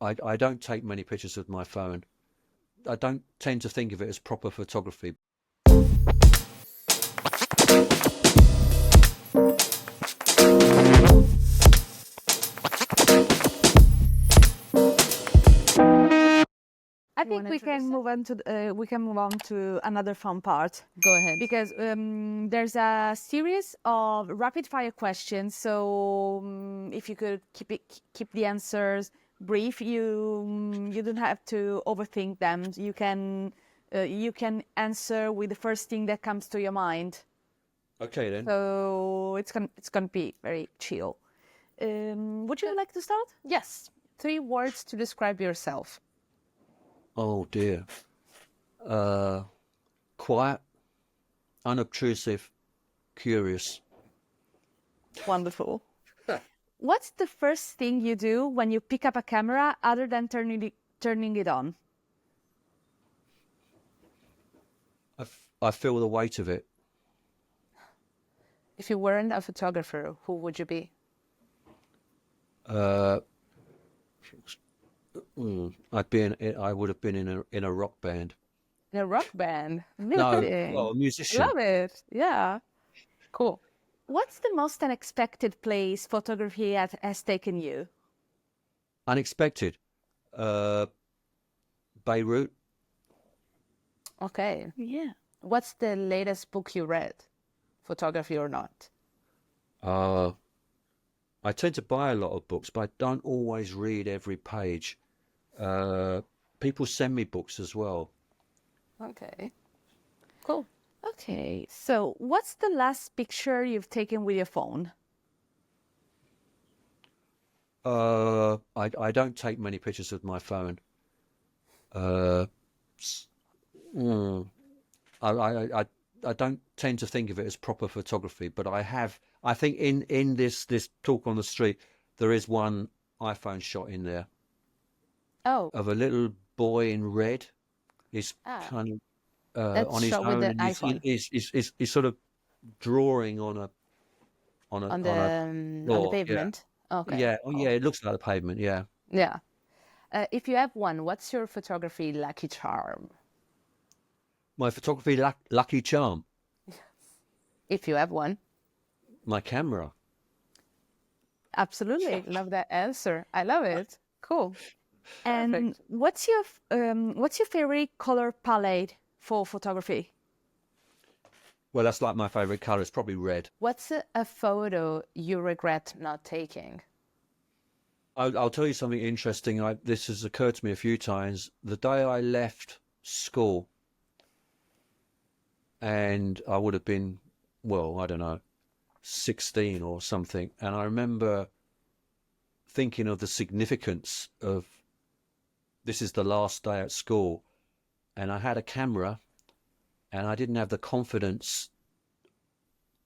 I don't take many pictures with my phone. I don't tend to think of it as proper photography. I You think wanna we introduce can it? move on to another fun part Go ahead. because there's a series of rapid fire questions. So if you could keep the answers brief, you don't have to overthink them. You can answer with the first thing that comes to your mind. Okay then. So it's gonna be very chill. Would you like to start? Yes. 3 words to describe yourself. Oh dear. Quiet, unobtrusive, curious. Wonderful. What's the first thing you do when you pick up a camera other than turning it on? I feel the weight of it. If you weren't a photographer, who would you be? Uh, I would have been in a rock band. In a rock band. No, Amazing. well, a musician. Love it. Yeah. Cool. What's the most unexpected place photography has taken you? Unexpected. Beirut. Okay. Yeah. What's the latest book you read? Photography or not? Uh, I tend to buy a lot of books, but I don't always read every page. People send me books as well. Okay. Cool. Okay, so what's the last picture you've taken with your phone? I don't take many pictures with my phone. Uh, s- mm, I don't tend to think of it as proper photography, but I think in this talk on the street, there is one iPhone shot in there Oh, of a little boy in red. He's ah, kind of that's on his shot with own, the and iPhone he's sort of drawing on the floor. Yeah, pavement. Okay. yeah, oh yeah. Cool. It looks like the pavement. Yeah. Yeah. If you have one, what's your photography lucky charm? My photography lucky charm, If you have one. my camera. Absolutely. Love that answer. I love it. Cool. And Perfect. what's your favorite color palette for photography? Well, that's like my favorite color. It's probably red. What's a photo you regret not taking? I'll tell you something interesting. This has occurred to me a few times. The day I left school, and I would have been, well, I don't know, 16 or something. And I remember thinking of the significance of this is the last day at school. And I had a camera, and I didn't have the confidence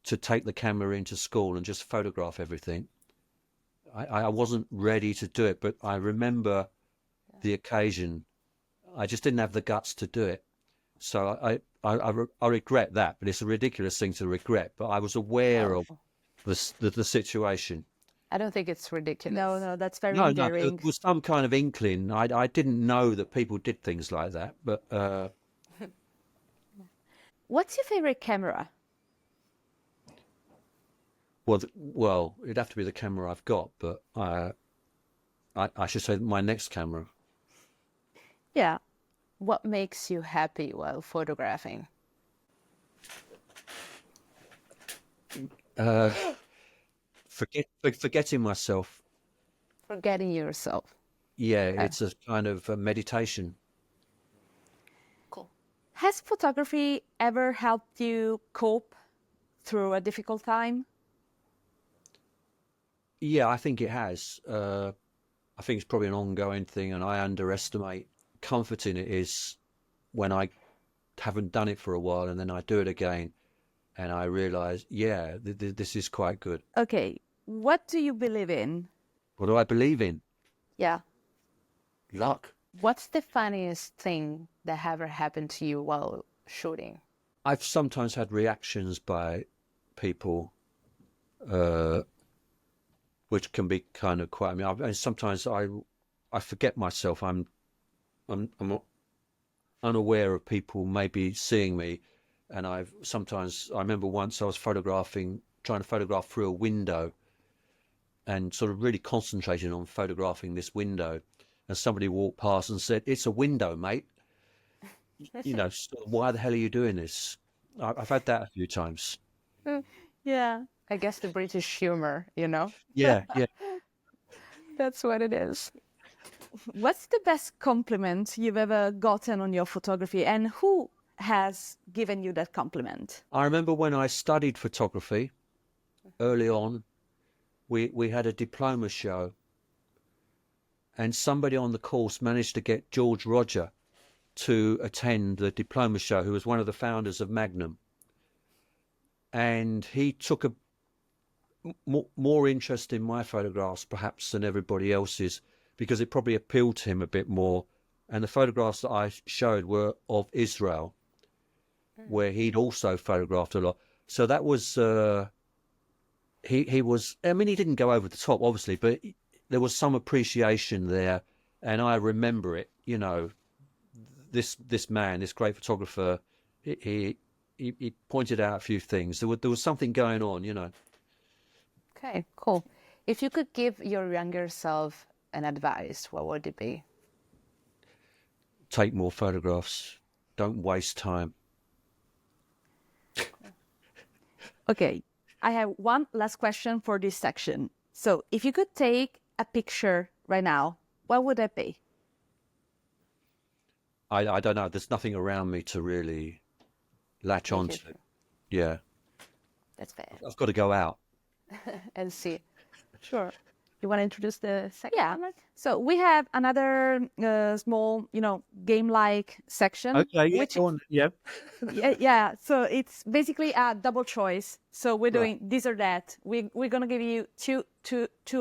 to take the camera into school and just photograph everything. I wasn't ready to do it, but I remember the occasion. I just didn't have the guts to do it. So I regret that, but it's a ridiculous thing to regret. But I was aware Oh, of the situation. I don't think it's ridiculous. No, that's very No, no, there endearing. was some kind of inkling. I didn't know that people did things like that, but What's your favorite camera? well, it'd have to be the camera I've got, but I should say my next camera. Yeah. What makes you happy while photographing? Uh, forgetting myself. Forgetting yourself. Yeah, Okay. it's a kind of a meditation. Cool. Has photography ever helped you cope through a difficult time? Yeah, I think it has. I think it's probably an ongoing thing, and I underestimate comforting it is when I haven't done it for a while, and then I do it again, and I realize, yeah, this is quite good. Okay, what do you believe in? What do I believe in? Yeah. Luck. What's the funniest thing that ever happened to you while shooting? I've sometimes had reactions by people, uh, which can be kind of quite. I mean, sometimes I I forget myself. I'm unaware of people maybe seeing me, and I remember once I was trying to photograph through a window, and sort of really concentrating on photographing this window, and somebody walked past and said, "It's a window, mate. You know, why the hell are you doing this?" I've had that a few times. Yeah, I guess the British humor, you know? Yeah, yeah. That's what it is. what's the best compliment you've ever gotten on your photography, and who has given you that compliment? I remember when I studied photography early on, we had a diploma show, and somebody on the course managed to get George Roger to attend the diploma show, who was one of the founders of Magnum. And he took a more interest in my photographs perhaps than everybody else's, because it probably appealed to him a bit more. And the photographs that I showed were of Israel, where he'd also photographed a lot. So that was he was, I mean, he didn't go over the top obviously, but there was some appreciation there, and I remember it, you know. This man, this great photographer, he pointed out a few things. There was something going on, you know. Okay, cool. If you could give your younger self an advice, what would it be? Take more photographs. Don't waste time. Okay, I have one last question for this section. So, if you could take a picture right now, what would that be? I don't know. There's nothing around me to really latch Make onto. it- Yeah, That's fair. I've got to go out. And see. Sure. You want to introduce the second Yeah. one? Mark? So we have another small, game-like section. Okay, yeah, which go on. Yeah. yeah. So it's basically a double choice. So we're Right. doing this or that. We're gonna give you two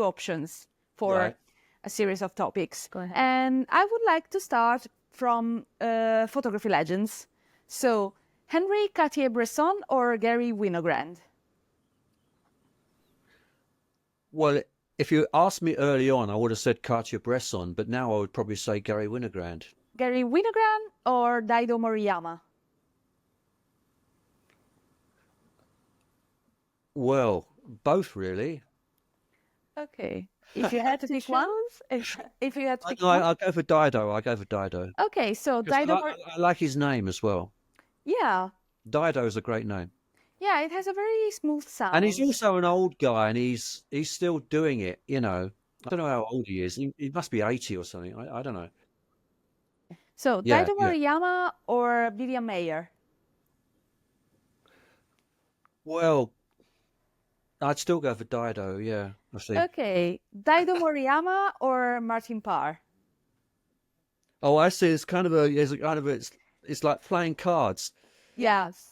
options for Right. a series of topics. Go ahead. And I would like to start from photography legends. So Henry Cartier-Bresson or Gary Winogrand? Well, if you asked me early on, I would have said Cartier-Bresson, but now I would probably say Gary Winogrand. Gary Winogrand or Daido Moriyama? Well, both really. Okay. If you had to pick one, if you had to pick one. I'll go for Dido. I'll go for Dido. Okay, so 'Cause Daido. I like his name as well. Yeah, Dido is a great name. yeah, it has a very smooth sound. And he's also an old guy, and he's still doing it, you know. I don't know how old he is. He must be 80 or something. I don't know. So Yeah, Daido yeah. Moriyama or Vivian Mayer? Well, I'd still go for Dido, yeah, I think. Okay, Daido Moriyama or Martin Parr? Oh, I see. It's like playing cards. Yes.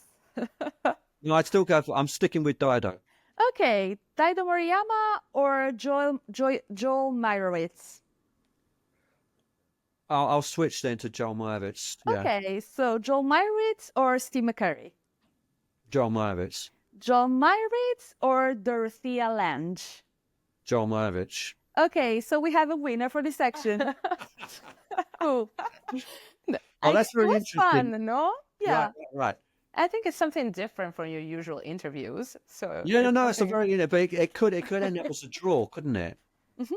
No, I'd still go for, I'm sticking with Dido. Okay, Daido Moriyama or Joel Meyerowitz? I'll switch then to Joel Meyerowitz. Yeah, Okay, so Joel Meyerowitz or Steve McCurry? Joel Meyerowitz. Joel Meyerowitz or Dorothea Lange? Joel Meyerowitz. Okay, so we have a winner for this section. Cool. Oh, that's It very was interesting. fun, no? Yeah. Right. I think it's something different from your usual interviews. So Yeah, no, it's a something- very, you know, but it could end up as a draw, couldn't it?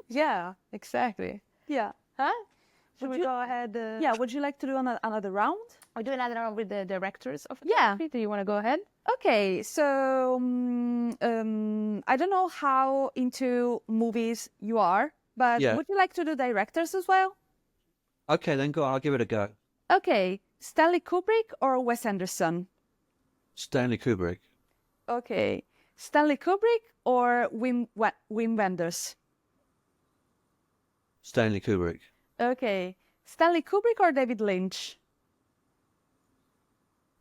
Yeah, exactly. Yeah. Huh? Should Would we you- go ahead? Yeah, would you like to do another round? We do another round with the directors of Yeah. photography. Do you want to go ahead? Okay, so I don't know how into movies you are, but Yeah. would you like to do directors as well? Okay, then go on. I'll give it a go. Okay, Stanley Kubrick or Wes Anderson? Stanley Kubrick. Okay, Stanley Kubrick or Wim Wenders? Stanley Kubrick. Okay, Stanley Kubrick or David Lynch?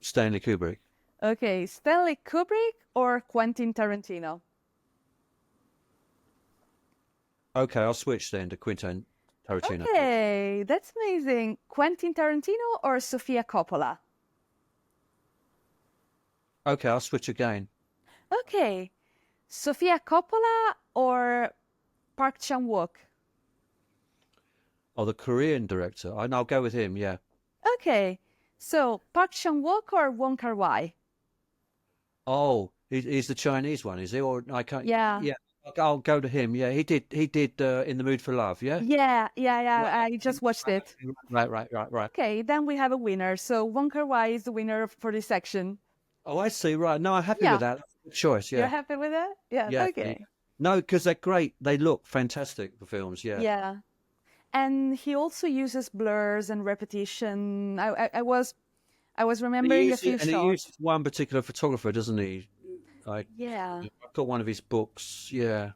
Stanley Kubrick. Okay, Stanley Kubrick or Quentin Tarantino? Okay, I'll switch then to Quentin Tarantino. Okay, that's amazing. Quentin Tarantino or Sofia Coppola? Okay, I'll switch again. Okay, Sofia Coppola or Park Chan-wook? Oh, the Korean director. I'll go with him. Yeah. Okay. So Park Chan-wook or Wong Kar-wai? Oh, he's the Chinese one, is he? Or I can't. Yeah. Yeah, I'll go to him. Yeah, he did. He did In the Mood for Love. Yeah. Yeah. I just watched it. Right. Okay, then we have a winner. So Wong Kar-wai is the winner for this section. Oh, I see. Right. No, I'm happy Yeah. with that. That's a good choice. You're Yeah. happy with that? Yeah. Yeah. Okay. No, because they're great. They look fantastic, the films. Yeah. Yeah. And he also uses blurs and repetition. I was remembering a few And he shots. uses one particular photographer, doesn't he? Yeah. I've got one of his books. Yeah.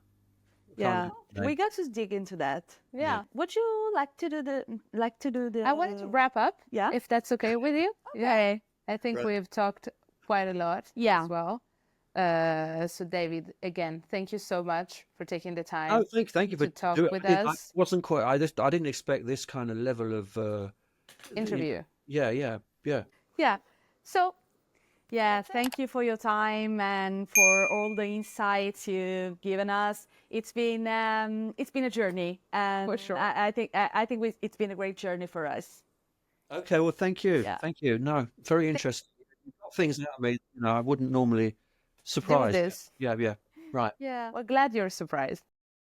Yeah. Can't- We got to dig into that. Yeah. Would you like to do the I wanted to wrap up, Yeah. if that's okay with you. Okay. I think Right. we've talked quite a lot Yeah. as well. So David, again, thank you so much for taking the time. Oh, thank you for to talk doing with I us. wasn't quite. I didn't expect this kind of level of. Interview. Yeah. Yeah. So, yeah, thank you for your time and for all the insights you've given us. It's been a journey, and For sure. I think it's been a great journey for us. Okay. Well, thank you. Yeah. Thank you. No, very interesting. You've got things out of me. I wouldn't normally Do surprise. this. Yeah. Right. Yeah. We're glad you're surprised.